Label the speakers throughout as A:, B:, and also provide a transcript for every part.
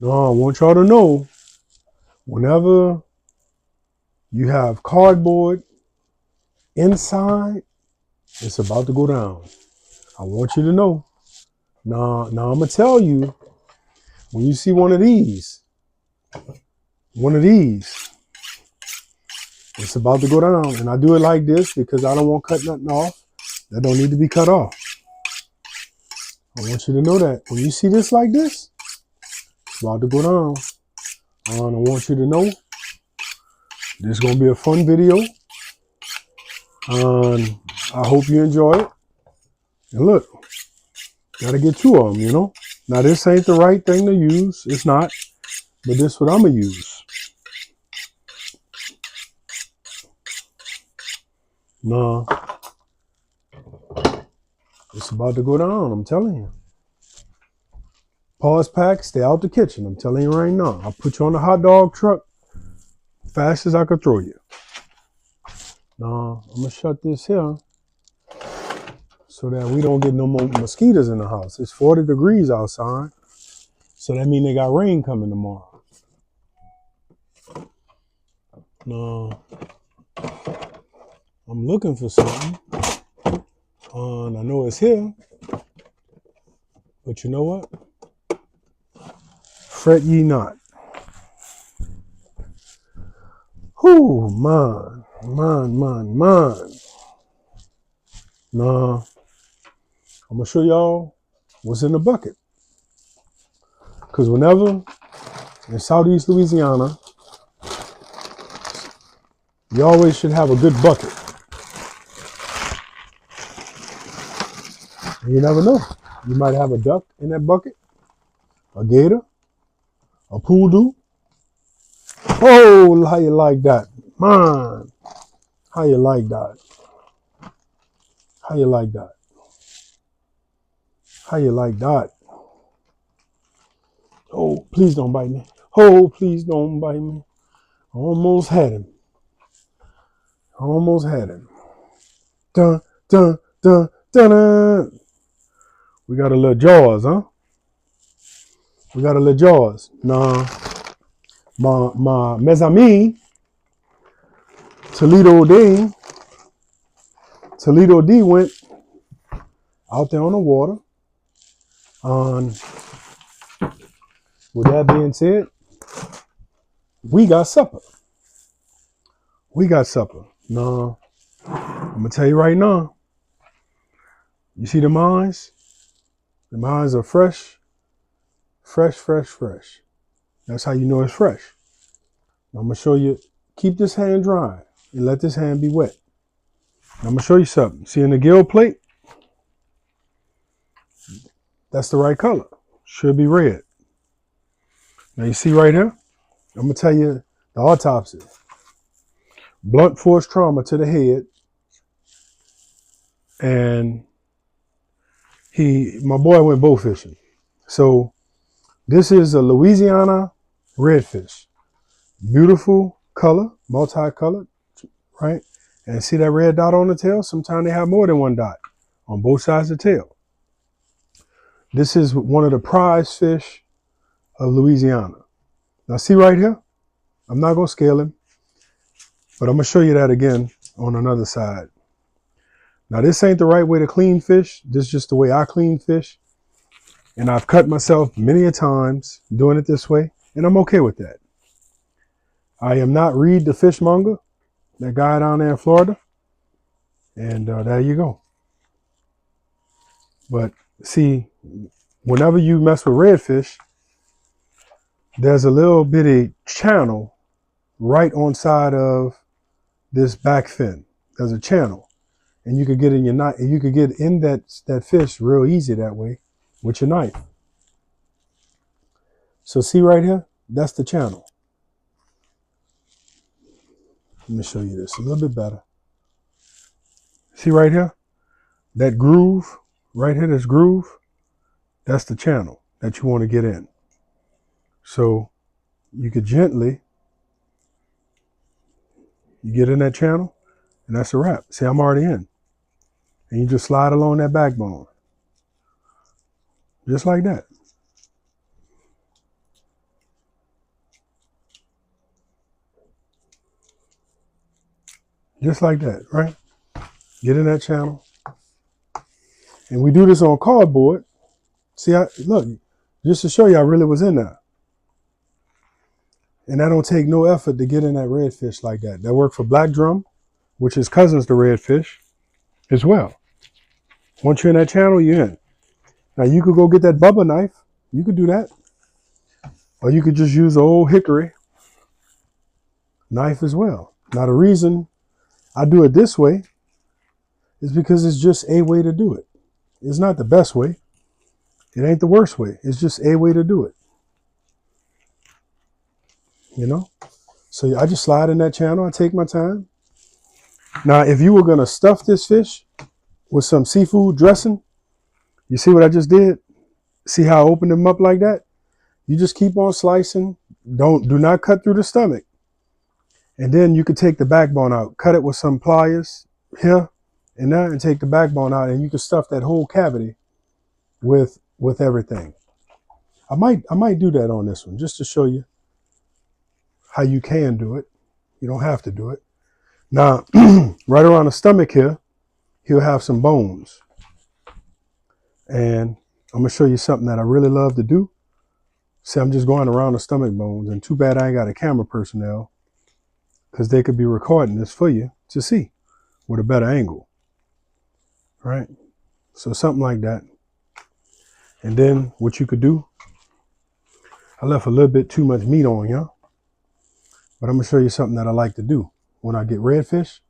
A: No, I want y'all to know, whenever you have cardboard inside, it's about to go down. I want you to know. Now I'm going to tell you, when you see one of these, it's about to go down. And I do it like this because I don't want to cut nothing off that don't need to be cut off. I want you to know that when you see this like this, it's about to go down. And I want you to know this is going to be a fun video. And I hope you enjoy it. And look, got to get two of them, you know. Now, this ain't the right thing to use. It's not. But this is what I'm going to use. Nah. It's about to go down, I'm telling you. Pause pack, stay out the kitchen. I'm telling you right now. I'll put you on the hot dog truck fast as I could throw you. Now, I'm going to shut this here so that we don't get no more mosquitoes in the house. It's 40 degrees outside. So that means they got rain coming tomorrow. Now, I'm looking for something. And I know it's here. But you know what? Fret ye not. Whew, man. Nah, I'm going to show y'all what's in the bucket. Because whenever in Southeast Louisiana, you always should have a good bucket. And you never know. You might have a duck in that bucket, a gator, a poodoo. Oh, how you like that? Man, how you like that? How you like that? How you like that? Oh, please don't bite me. Oh, please don't bite me. Almost had him. Almost had him. Dun, dun, dun, dun, dun. We got a little jaws, huh? We got a little jaws. Nah, my mes amis, Toledo D went out there on the water. With that being said, we got supper. Nah, I'm gonna tell you right now. You see the mines? The mines are fresh. That's how you know it's fresh. I'm gonna show you. Keep this hand dry and let this hand be wet. I'm gonna show you something. See in the gill plate? That's the right color. Should be red. Now you see right here? I'm gonna tell you the autopsy. Blunt force trauma to the head. And my boy went bow fishing. So this is a Louisiana redfish. Beautiful color, multicolored, right? And see that red dot on the tail? Sometimes they have more than one dot on both sides of the tail. This is one of the prize fish of Louisiana. Now see right here? I'm not going to scale him, but I'm going to show you that again on another side. Now this ain't the right way to clean fish. This is just the way I clean fish. And I've cut myself many a times doing it this way, and I'm okay with that. I am not Reed the fishmonger, that guy down there in Florida. And there you go. But see, whenever you mess with redfish, there's a little bitty channel right on side of this back fin. There's a channel, and you could get in your knife. You could get in that fish real easy that way with your knife. So see right here, that's the channel. Let me show you this a little bit better. See right here, that groove right here, this groove, that's the channel that you want to get in. So you could gently, you get in that channel, and that's a wrap. See, I'm already in. And you just slide along that backbone. Just like that. Just like that, right? Get in that channel. And we do this on cardboard. See, look, just to show you I really was in there. And that don't take no effort to get in that redfish like that. That worked for black drum, which is cousins to redfish as well. Once you're in that channel, you're in. Now you could go get that bubba knife. You could do that. Or you could just use an old hickory knife as well. Now the reason I do it this way is because it's just a way to do it. It's not the best way. It ain't the worst way. It's just a way to do it. You know? So I just slide in that channel. I take my time. Now, if you were going to stuff this fish with some seafood dressing, you see what I just did? See how I opened them up like that? You just keep on slicing. Do not cut through the stomach. And then you could take the backbone out. Cut it with some pliers here and there and take the backbone out, and you can stuff that whole cavity with everything. I might do that on this one just to show you how you can do it. You don't have to do it. Now, right around the stomach here, he'll have some bones. And I'm going to show you something that I really love to do. See, I'm just going around the stomach bones, and too bad I ain't got a camera personnel, because they could be recording this for you to see with a better angle. Right? So something like that. And then what you could do, I left a little bit too much meat on here, but I'm going to show you something that I like to do when I get redfish.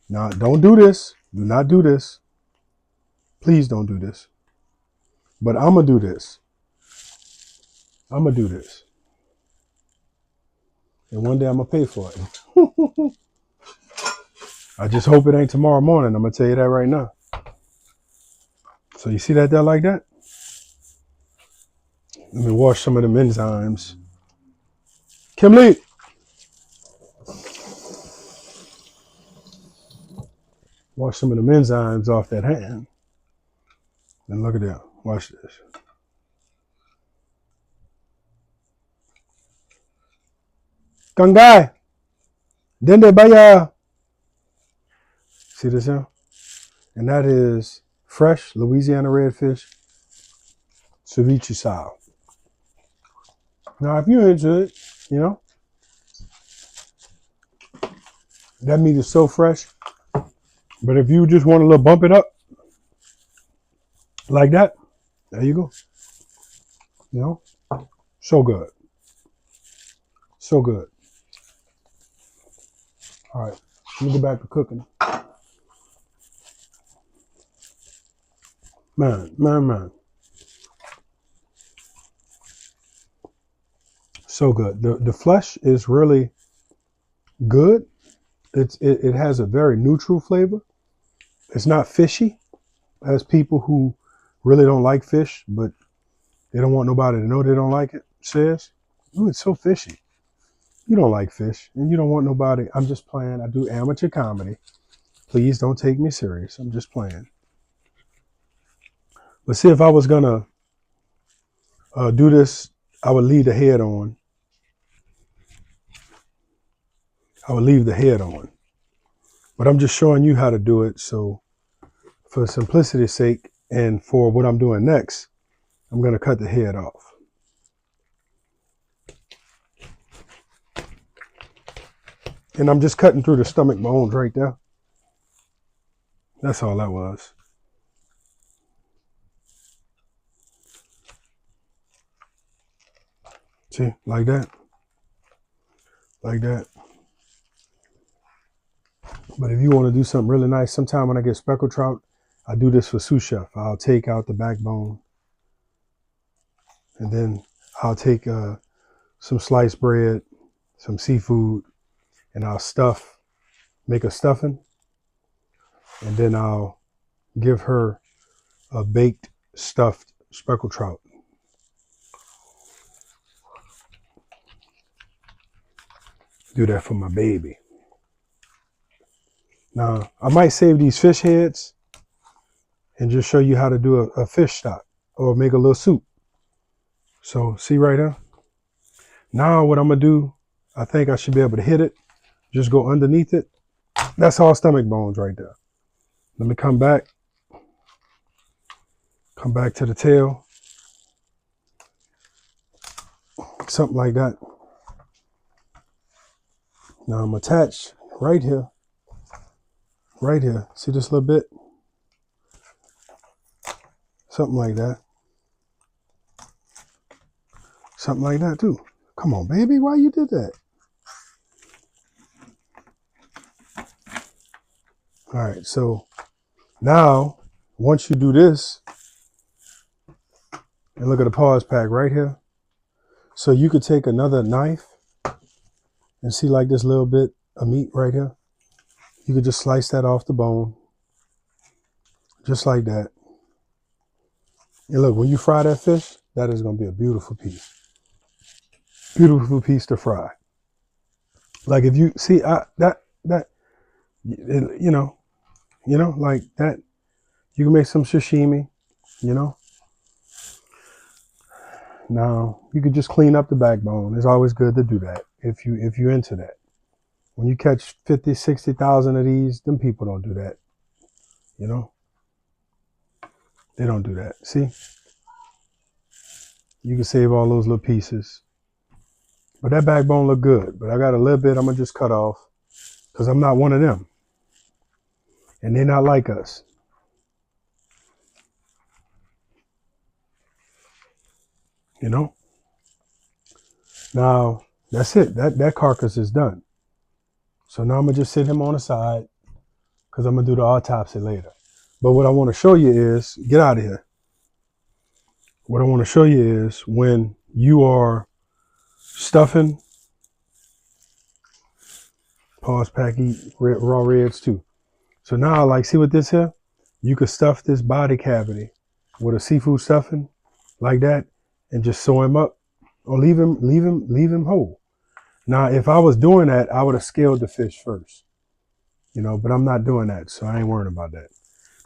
A: Now, don't do this. Do not do this. Please don't do this. But I'm going to do this. I'm going to do this. And one day I'm going to pay for it. I just hope it ain't tomorrow morning. I'm going to tell you that right now. So you see that there like that? Let me wash some of them enzymes. Kimlee. Wash some of them enzymes off that hand. And look at that. Watch this. Kangai. Dende baya. See this here? And that is fresh Louisiana redfish ceviche style. Now, if you're into it, you know, that meat is so fresh. But if you just want to little bump it up like that, there you go. You know, so good. So good. All right, let me go back to cooking. Man. So good. The flesh is really good. It has a very neutral flavor. It's not fishy, as people who really don't like fish, but they don't want nobody to know they don't like it says. Ooh, it's so fishy. You don't like fish, and you don't want nobody. I'm just playing. I do amateur comedy. Please don't take me serious. I'm just playing. But see, if I was gonna do this, I would leave the head on. I would leave the head on. But I'm just showing you how to do it. So for simplicity's sake and for what I'm doing next, I'm going to cut the head off. And I'm just cutting through the stomach bones right there. That's all that was. See, like that. Like that. But if you want to do something really nice, sometime when I get speckled trout, I do this for sous chef. I'll take out the backbone, and then I'll take some sliced bread, some seafood, and I'll make a stuffing, and then I'll give her a baked stuffed speckled trout. Do that for my baby. Now, I might save these fish heads and just show you how to do a fish stock or make a little soup. So see right here? Now what I'm gonna do, I think I should be able to hit it. Just go underneath it That's all stomach bones right there. Let me come back to the tail. Something like that. Now I'm attached right here. Right here. See this little bit? Something like that. Something like that too. Come on, baby. Why you did that? All right. So now, once you do this, and look at the pause pack right here. So you could take another knife and see like this little bit of meat right here. You could just slice that off the bone. Just like that. And look, when you fry that fish, that is going to be a beautiful piece. Beautiful piece to fry. Like if you see you know, like that, you can make some sashimi, you know. Now you could just clean up the backbone. It's always good to do that if you're into that. When you catch 50, 60,000 of these, them people don't do that. You know, they don't do that. See, you can save all those little pieces. But that backbone look good. But I got a little bit I'm gonna just cut off because I'm not one of them, and they're not like us. You know. Now that's it. That carcass is done. So now I'm gonna just sit him on the side because I'm gonna do the autopsy later. But what I want to show you is, get out of here. What I want to show you is when you are stuffing, pause pack, eat raw reds too. So now, like, see with this here, you could stuff this body cavity with a seafood stuffing like that, and just sew him up, or leave him whole. Now, if I was doing that, I would have scaled the fish first, you know. But I'm not doing that, so I ain't worrying about that.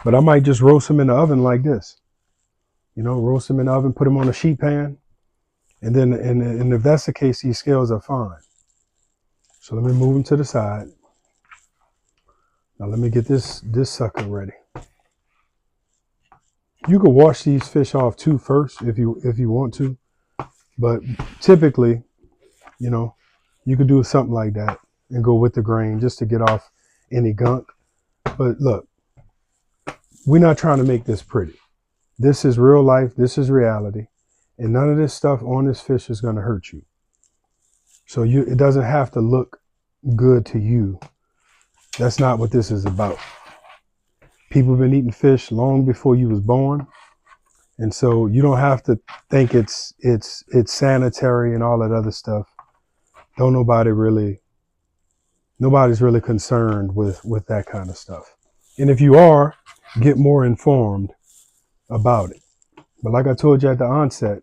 A: But I might just roast him in the oven like this, you know, roast him in the oven, put him on a sheet pan, and then, and if that's the case, these scales are fine. So let me move them to the side. Now let me get this sucker ready. You could wash these fish off too first if you want to, but typically, you know, you could do something like that and go with the grain just to get off any gunk. But look, we're not trying to make this pretty. This is real life. This is reality, and none of this stuff on this fish is going to hurt you. So it doesn't have to look good to you. That's not what this is about. People have been eating fish long before you was born. And so you don't have to think it's sanitary and all that other stuff. Nobody's really concerned with that kind of stuff. And if you are, get more informed about it. But like I told you at the onset,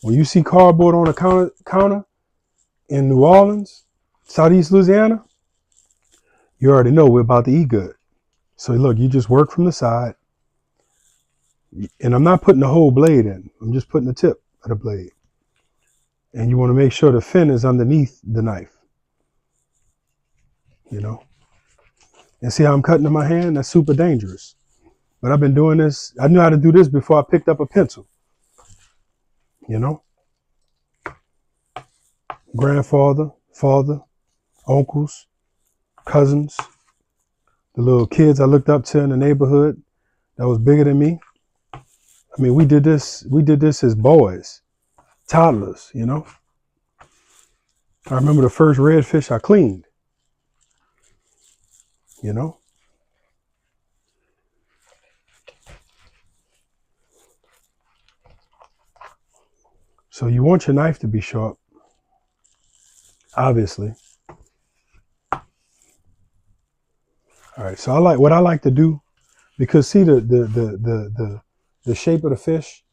A: when you see cardboard on a counter in New Orleans, Southeast Louisiana, you already know we're about to eat good. So look, you just work from the side. And I'm not putting the whole blade in. I'm just putting the tip of the blade. And you want to make sure the fin is underneath the knife. You know? And see how I'm cutting in my hand? That's super dangerous. But I've been doing this. I knew how to do this before I picked up a pencil. You know? Grandfather, father, uncles, cousins, the little kids I looked up to in the neighborhood that was bigger than me. I mean, we did this as boys, toddlers, you know? I remember the first redfish I cleaned, you know? So you want your knife to be sharp, obviously. All right, so what I like to do, because see the shape of the fish,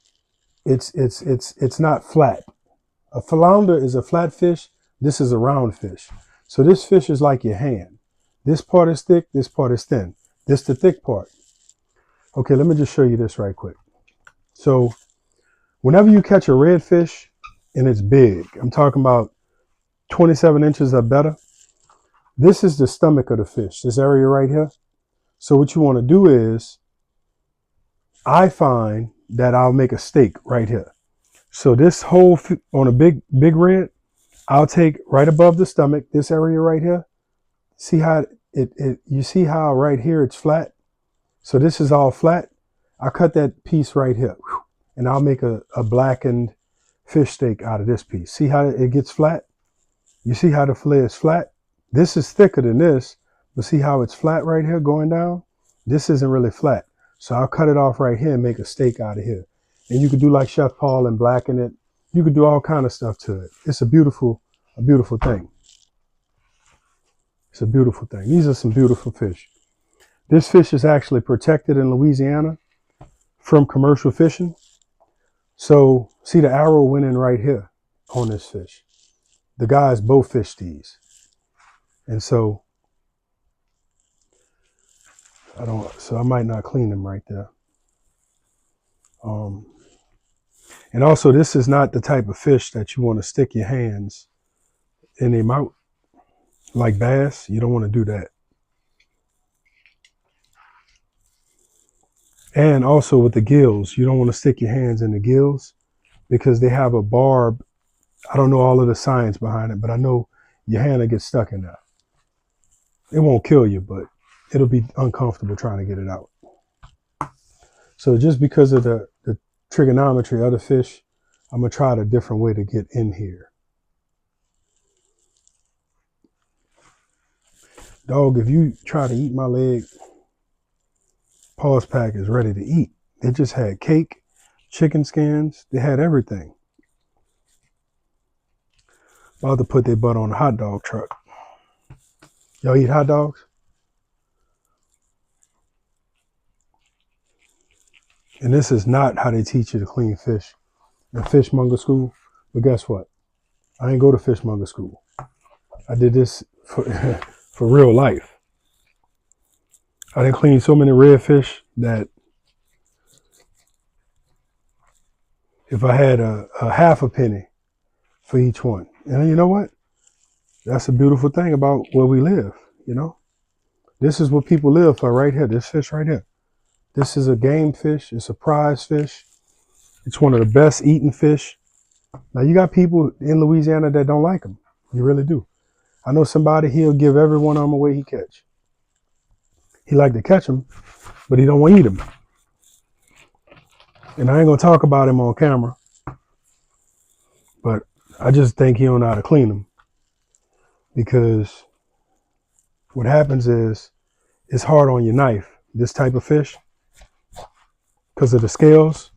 A: it's not flat. A flounder is a flat fish. This is a round fish. So this fish is like your hand. This part is thick, this part is thin. This the thick part. Okay, let me just show you this right quick. So whenever you catch a redfish and it's big, I'm talking about 27 inches or better, This is the stomach of the fish, this area right here. So what you want to do is, I find that I'll make a steak right here. So this whole, on a big red, I'll take right above the stomach, this area right here. See how you see how right here it's flat? So this is all flat. I cut that piece right here, and I'll make a blackened fish steak out of this piece. See how it gets flat? You see how the fillet is flat? This is thicker than this, but see how it's flat right here going down? This isn't really flat. So I'll cut it off right here and make a steak out of here. And you could do like Chef Paul and blacken it. You could do all kind of stuff to it. It's a beautiful thing. It's a beautiful thing. These are some beautiful fish. This fish is actually protected in Louisiana from commercial fishing. So see, the arrow went in right here on this fish. The guys both fished these. And so I might not clean them right there. And also, this is not the type of fish that you want to stick your hands in their mouth. Like bass, you don't want to do that. And also with the gills, you don't want to stick your hands in the gills because they have a barb. I don't know all of the science behind it, but I know your hand will get stuck in there. It won't kill you, but it'll be uncomfortable trying to get it out. So just because of the trigonometry of the fish, I'm going to try a different way to get in here. Dog, if you try to eat my leg, Paws Pack is ready to eat. They just had cake, chicken skins. They had everything. About to put their butt on a hot dog truck. Y'all eat hot dogs? And this is not how they teach you to clean fish in fishmonger school. But guess what? I ain't go to fishmonger school. I did this for real life. I done cleaned so many redfish that if I had a half a penny for each one. And you know what? That's a beautiful thing about where we live, you know? This is what people live for right here, this fish right here. This is a game fish. It's a prize fish. It's one of the best eaten fish. Now, you got people in Louisiana that don't like them. You really do. I know somebody, he'll give every one of them away he catch. He like to catch them, but he don't want to eat them. And I ain't going to talk about him on camera, but I just think he don't know how to clean them. Because what happens is it's hard on your knife, this type of fish, because of the scales.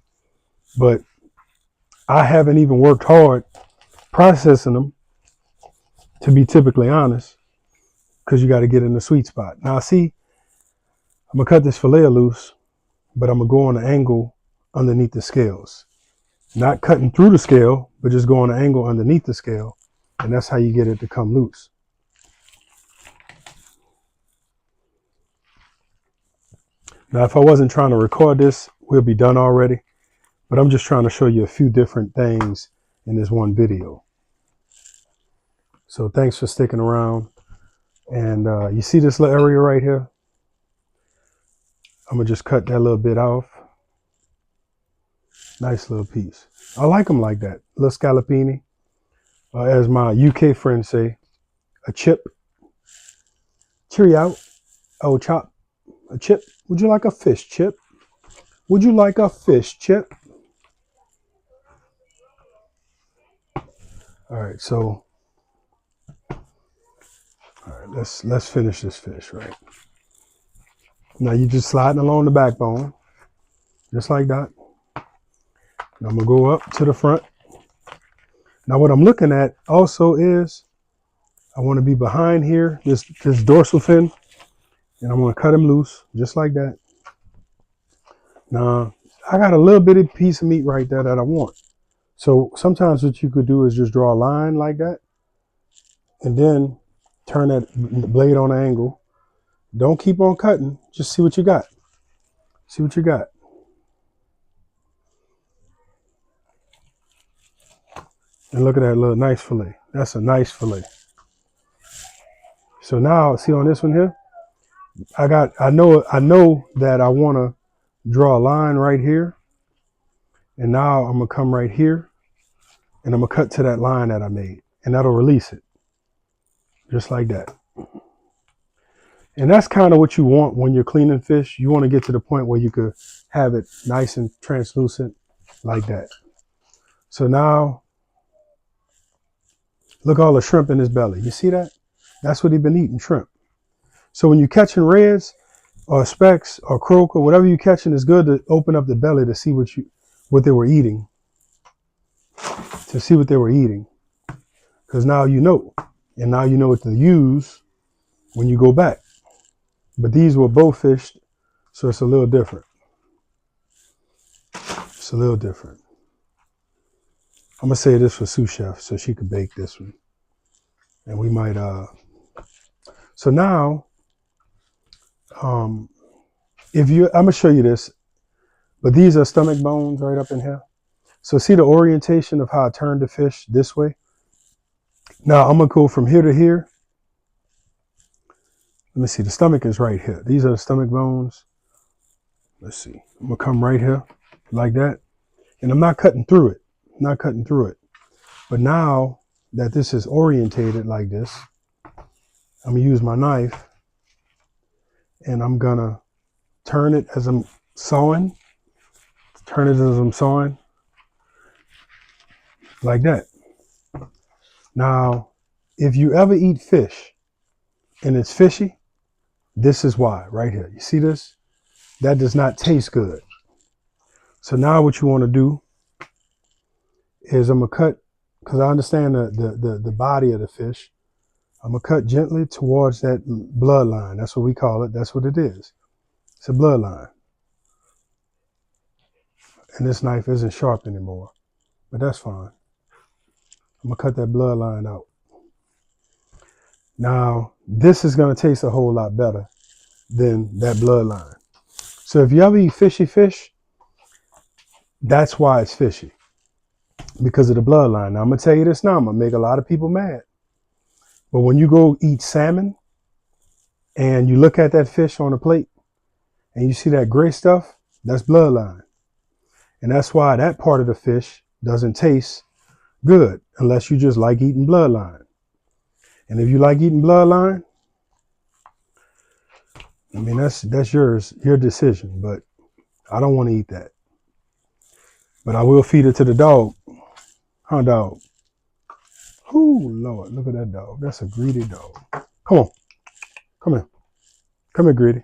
A: But I haven't even worked hard processing them, to be typically honest, because you got to get in the sweet spot. Now, see, I'm going to cut this fillet loose, but I'm going to go on an angle underneath the scales. Not cutting through the scale, but just go on an angle underneath the scale. And that's how you get it to come loose. Now, if I wasn't trying to record this, we'll be done already. But I'm just trying to show you a few different things in this one video. So thanks for sticking around. And you see this little area right here? I'm going to just cut that little bit off. Nice little piece. I like them like that. Little scallopini. As my UK friends say, a chip. Cheerio. Oh, chop. A chip. Would you like a fish chip? Would you like a fish chip? All right, so let's finish this fish, right? Now you just sliding along the backbone, just like that. And I'm gonna go up to the front. Now what I'm looking at also is I want to be behind here, this dorsal fin, and I'm gonna cut him loose, just like that. Now I got a little bitty piece of meat right there that I want. So sometimes what you could do is just draw a line like that, and then turn that blade on an angle. Don't keep on cutting. Just see what you got. See what you got. And look at that little nice fillet. That's a nice fillet. So now, see on this one here, I know that I want to draw a line right here. And now I'm gonna come right here and I'm gonna cut to that line that I made, and that'll release it. Just like that. And that's kind of what you want when you're cleaning fish. You want to get to the point where you could have it nice and translucent like that. So now, look all the shrimp in his belly. You see that? That's what he's been eating, shrimp. So when you're catching reds or specks or croaker, whatever you're catching, it's good to open up the belly to see what they were eating. To see what they were eating. Because now you know. And now you know what to use when you go back. But these were both fished, so it's a little different. It's a little different. I'm gonna say this for sous chef so she could bake this one. And we might so now I'm gonna show you this, but these are stomach bones right up in here. So see the orientation of how I turned the fish this way? Now I'm gonna go from here to here. Let me see, the stomach is right here. These are the stomach bones. Let's see, I'm gonna come right here like that. And I'm not cutting through it, not cutting through it. But now that this is orientated like this, I'm gonna use my knife and I'm gonna turn it as I'm sawing, like that. Now, if you ever eat fish and it's fishy, this is why, right here. You see this? That does not taste good. So now what you want to do is I'm gonna cut, because I understand the body of the fish. I'm gonna cut gently towards that bloodline. That's what we call it. That's what it is. It's a bloodline. And this knife isn't sharp anymore, but that's fine. I'm gonna cut that bloodline out. Now, this is gonna taste a whole lot better than that bloodline. So if you ever eat fishy fish, that's why it's fishy, because of the bloodline. Now I'm gonna tell you this now, I'm gonna make a lot of people mad. But when you go eat salmon and you look at that fish on the plate and you see that gray stuff, that's bloodline. And that's why that part of the fish doesn't taste good unless you just like eating bloodline. And if you like eating bloodline, I mean, that's your decision, but I don't want to eat that. But I will feed it to the dog. Huh, dog? Oh, Lord, look at that dog. That's a greedy dog. Come on. Come here. Come here, greedy.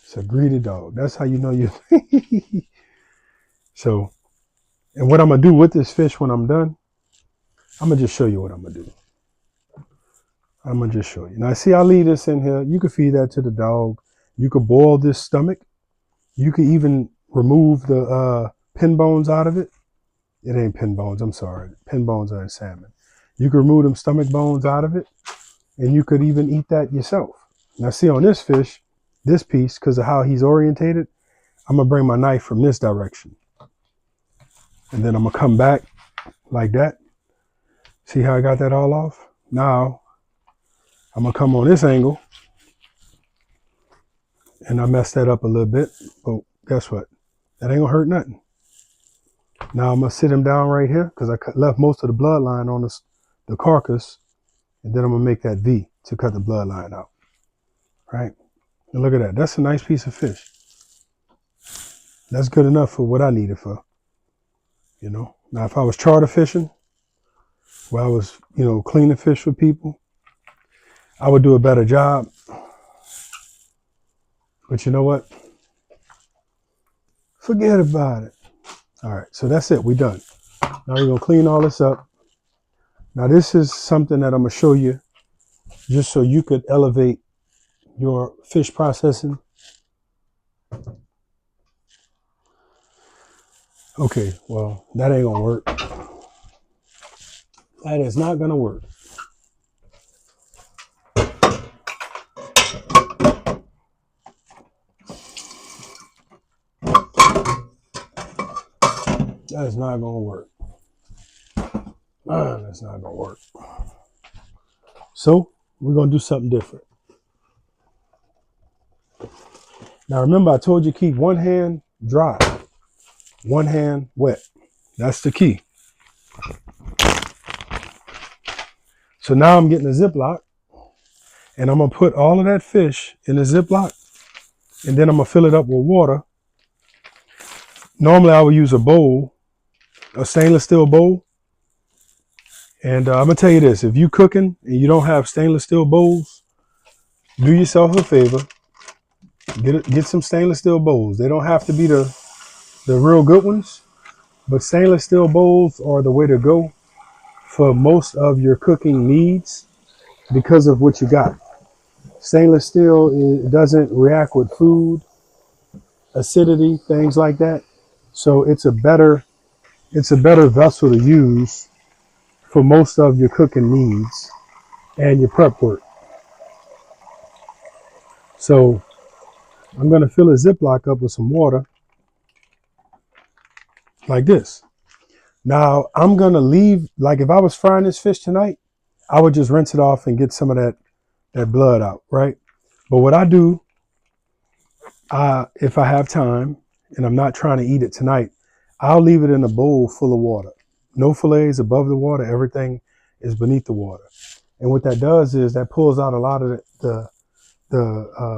A: It's a greedy dog. That's how you know you. So, and what I'm going to do with this fish when I'm done, I'm going to just show you what I'm going to do. I'm going to just show you. Now, see, I leave this in here. You can feed that to the dog. You could boil this stomach. You could even remove the pin bones out of it. It ain't pin bones, I'm sorry. Pin bones are in salmon. You could remove them stomach bones out of it, and you could even eat that yourself. Now see on this fish, this piece, because of how he's orientated, I'm gonna bring my knife from this direction. And then I'm gonna come back like that. See how I got that all off? Now, I'm gonna come on this angle, and I messed that up a little bit, but guess what? That ain't gonna hurt nothing. Now I'm gonna sit him down right here because I left most of the bloodline on the carcass, and then I'm gonna make that V to cut the bloodline out. Right? And look at that. That's a nice piece of fish. That's good enough for what I need it for. You know. Now if I was charter fishing, where I was, cleaning fish for people, I would do a better job. But you know what? Forget about it. All right, so that's it. We're done. Now we're going to clean all this up. Now this is something that I'm going to show you just so you could elevate your fish processing. Okay, well, that ain't going to work. That is not going to work. That is not going to work. That's not going to work. So we're going to do something different. Now remember, I told you keep one hand dry, one hand wet. That's the key. So now I'm getting a Ziploc, and I'm going to put all of that fish in a Ziploc, and then I'm going to fill it up with water. Normally I would use a bowl, a stainless steel bowl. And I'm going to tell you this, if you're cooking and you don't have stainless steel bowls, do yourself a favor, get some stainless steel bowls. They don't have to be the real good ones, but stainless steel bowls are the way to go for most of your cooking needs because of what you got. Stainless steel, it doesn't react with food, acidity, things like that. So it's a better vessel to use for most of your cooking needs and your prep work. So I'm going to fill a Ziploc up with some water like this. Now I'm going to leave, like if I was frying this fish tonight, I would just rinse it off and get some of that blood out, right? But what I do, if I have time and I'm not trying to eat it tonight, I'll leave it in a bowl full of water. No fillets above the water. Everything is beneath the water. And what that does is that pulls out a lot of the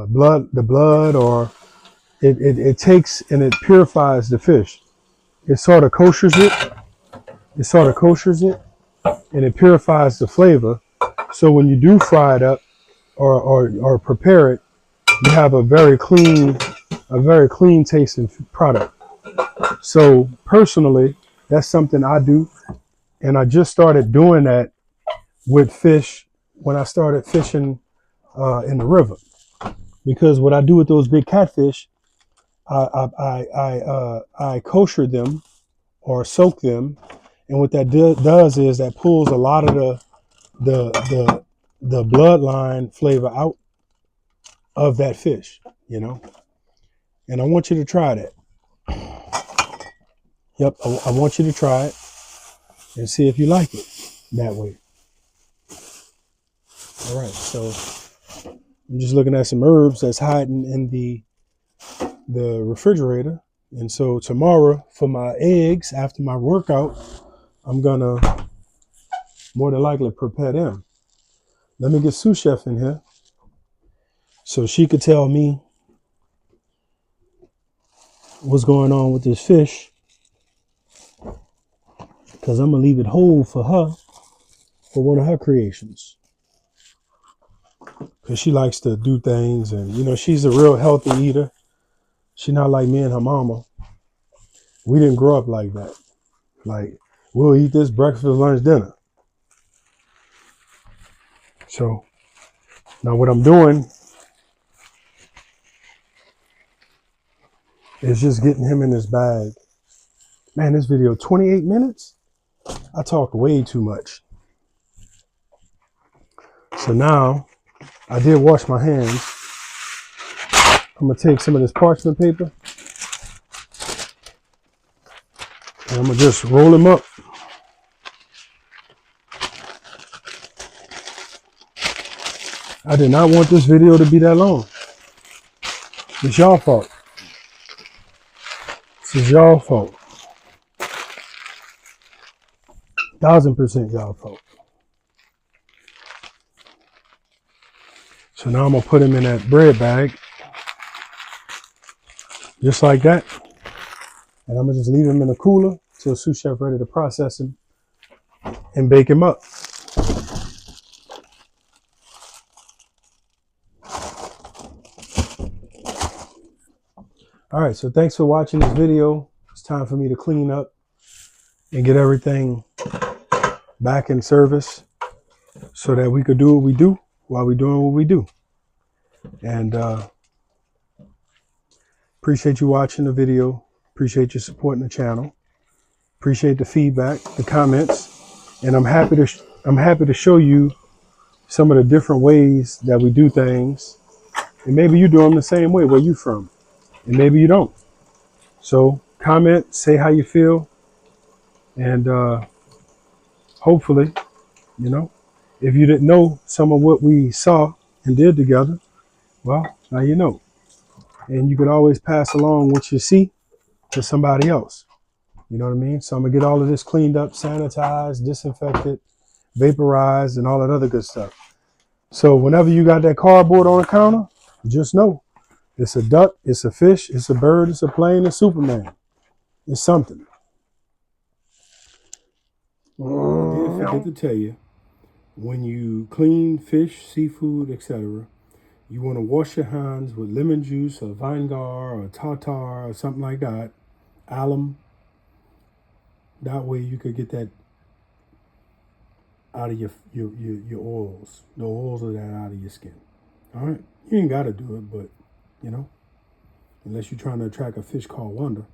A: blood, or it takes and it purifies the fish. It sort of koshers it, and it purifies the flavor. So when you do fry it up or prepare it, you have a very clean tasting product. So personally, that's something I do, and I just started doing that with fish when I started fishing in the river. Because what I do with those big catfish, I kosher them or soak them, and what that does is that pulls a lot of the bloodline flavor out of that fish, you know. And I want you to try that. Yep, I want you to try it and see if you like it that way. All right, so I'm just looking at some herbs that's hiding in the refrigerator. And so tomorrow for my eggs after my workout, I'm gonna more than likely prepare them. Let me get sous chef in here so she could tell me what's going on with this fish, because I'm gonna leave it whole for her for one of her creations, because she likes to do things, and you know, she's a real healthy eater. She's not like me and her mama. We didn't grow up like that. Like, we'll eat this breakfast, lunch, dinner. So now what I'm doing is just getting him in his bag. Man, this video 28 minutes. I talked way too much. So now I did wash my hands. I'm gonna take some of this parchment paper and I'm gonna just roll them up. I did not want this video to be that long. It's y'all fault. This is y'all fault. 1000% y'all fault. So now I'm gonna put him in that bread bag, just like that. And I'm gonna just leave him in the cooler till sous chef ready to process him and bake him up. All right, so thanks for watching this video. It's time for me to clean up and get everything back in service so that we could do what we do while we're doing what we do. And appreciate you watching the video. Appreciate you supporting the channel. Appreciate the feedback, the comments, and I'm happy to show you some of the different ways that we do things. And maybe you do them the same way where you from, and maybe you don't. So comment, say how you feel, and hopefully, you know, If you didn't know some of what we saw and did together, well, now you know. And you could always pass along what you see to somebody else. You know what I mean? So I'm gonna get all of this cleaned up, sanitized, disinfected, vaporized, and all that other good stuff. So whenever you got that cardboard on the counter, just know it's a duck, it's a fish, it's a bird, it's a plane, it's Superman. It's something. I did forget to tell you, when you clean fish, seafood, etc., you want to wash your hands with lemon juice or vinegar or tartar or something like that, alum. That way you could get that out of your oils, the oils of that out of your skin. All right, you ain't got to do it, but you know, unless you're trying to attract a fish called Wonder.